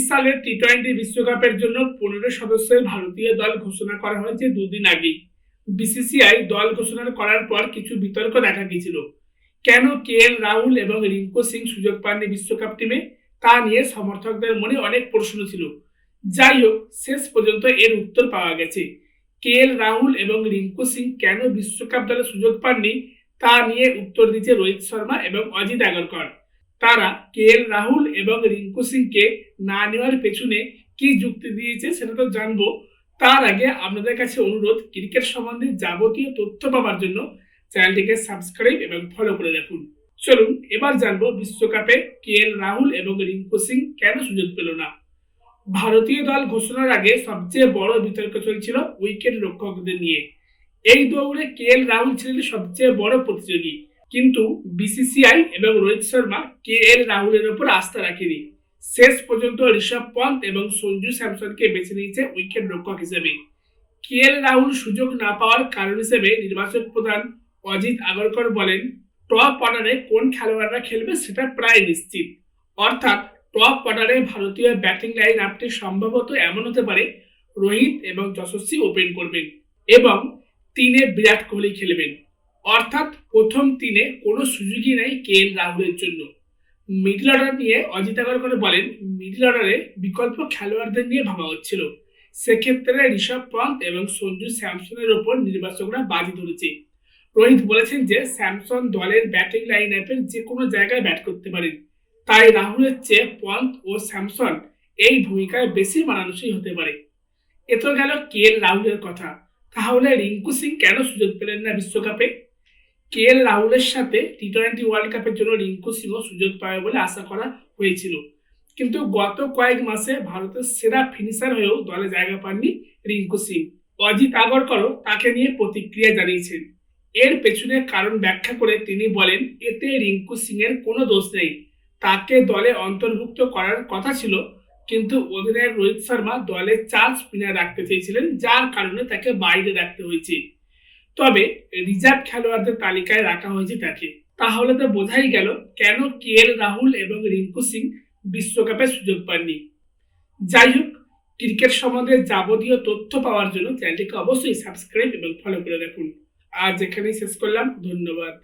সালের টি-20 বিশ্বকাপের জন্য 15 সদস্যের ভারতীয় দল ঘোষণা করা হয়েছে দুদিন আগেই। বিসিসিআই দল ঘোষণা করার পর কিছু বিতর্ক দেখা গিয়েছিল। কেন রাহুল এবং রিঙ্কু সিং সুযোগ পাননি বিশ্বকাপ টিমে, তা নিয়ে সমর্থকদের মনে অনেক প্রশ্ন ছিল। যাই হোক, শেষ পর্যন্ত এর উত্তর পাওয়া গেছে। রাহুল এবং রিঙ্কু সিং কেন বিশ্বকাপ দলে সুযোগ পাননি তা নিয়ে উত্তর দিচ্ছে রোহিত শর্মা এবং অজিত আগরকর। তারা রাহুল এবং রিঙ্কু সিংকে না নেওয়ার পেছনে কি যুক্তি দিয়েছে সেটা তো জানবো। তার আগে আপনাদের কাছে অনুরোধ, ক্রিকেট সম্বন্ধে যাবতীয় তথ্য পাওয়ার জন্য চ্যানেলটিকে সাবস্ক্রাইব এবং ফলো করে রাখুন। চলুন এবার জানবো বিশ্বকাপে রাহুল এবং রিঙ্কু সিং কেন সুযোগ পেল না। ভারতীয় দল ঘোষণার আগে সবচেয়ে বড় বিতর্ক চলছিল উইকেট রক্ষকদের নিয়ে। এই দৌড়ে রাহুল ছিলেন সবচেয়ে বড় প্রতিযোগী, কিন্তু বিসিসিআই এবং রোহিত শর্মা রাহুলের উপর আস্থা রাখেনি। শেষ পর্যন্ত ঋষভ পন্থ এবং সঞ্জু স্যামসনকে বেছে নিয়েছে উইকেট রক্ষক হিসেবে। রাহুল সুযোগ না পাওয়ার কারণ হিসেবে নির্বাচক প্রধান অজিত আগরকর বলেন, টপ অর্ডারে কোন খেলোয়াড়রা খেলবে সেটা প্রায় নিশ্চিত। অর্থাৎ টপ অর্ডারে ভারতীয় ব্যাটিং লাইন আপটি সম্ভবত এমন হতে পারে, রোহিত এবং যশস্বী ওপেন করবেন এবং 3-এ বিরাট কোহলি খেলবেন। অর্থাৎ প্রথম 3-এ কোনো সুযোগই নেই রাহুলের জন্য। মিডল অর্ডার নিয়ে অজিত আগরকর বলেন, মিডল অর্ডারে বিকল্প খেলোয়াড়দের নিয়ে ভাবা হচ্ছিল। সেক্ষেত্রে ঋষভ পন্থ এবং সঞ্জু স্যামসনের ওপর নির্বাচকরা বাজি ধরেছে। রোহিত বলেছেন যে স্যামসন দলের ব্যাটিং লাইন আপের যে কোনো জায়গায় ব্যাট করতে পারেন, তাই রাহুলের চেয়ে পন্থ ও স্যামসন এই ভূমিকায় বেশি মানানসই হতে পারে। এ তো গেল রাহুলের কথা। তাহলে রিঙ্কু সিং কেন সুযোগ পেলেন না বিশ্বকাপে? রাহুলের সাথে টি-20 ওয়ার্ল্ড কাপের জন্য রিঙ্কু সিংও সুযোগ পাবে বলে আশা করা হয়েছিল, কিন্তু গত কয়েক মাসে ভারতের সেরা ফিনিশার হয়েও দলে জায়গা পাননি রিঙ্কু সিং। অজিত আগরকরও তাকে নিয়ে প্রতিক্রিয়া জানিয়েছেন। এর পেছনে কারণ ব্যাখ্যা করে তিনি বলেন, এতে রিঙ্কু সিং এর কোনো দোষ নেই। তাকে দলে অন্তর্ভুক্ত করার কথা ছিল, কিন্তু অধিনায়ক রোহিত শর্মা দলে 4 স্পিনার রাখতে চেয়েছিলেন, যার কারণে তাকে বাইরে রাখতে হয়েছে। তবে রিজার্ভ খেলোয়াড়দের তালিকায় রাখা হয়েছে তাকে। তাহলে তো বোঝাই গেল কেন রাহুল এবং রিঙ্কু সিং বিশ্বকাপে সুযোগ পাননি। যাই হোক, ক্রিকেট সম্বন্ধে যাবতীয় তথ্য পাওয়ার জন্য চ্যানেলটিকে অবশ্যই সাবস্ক্রাইব এবং ফলো করে রাখুন। আজ এখানেই শেষ করলাম, ধন্যবাদ।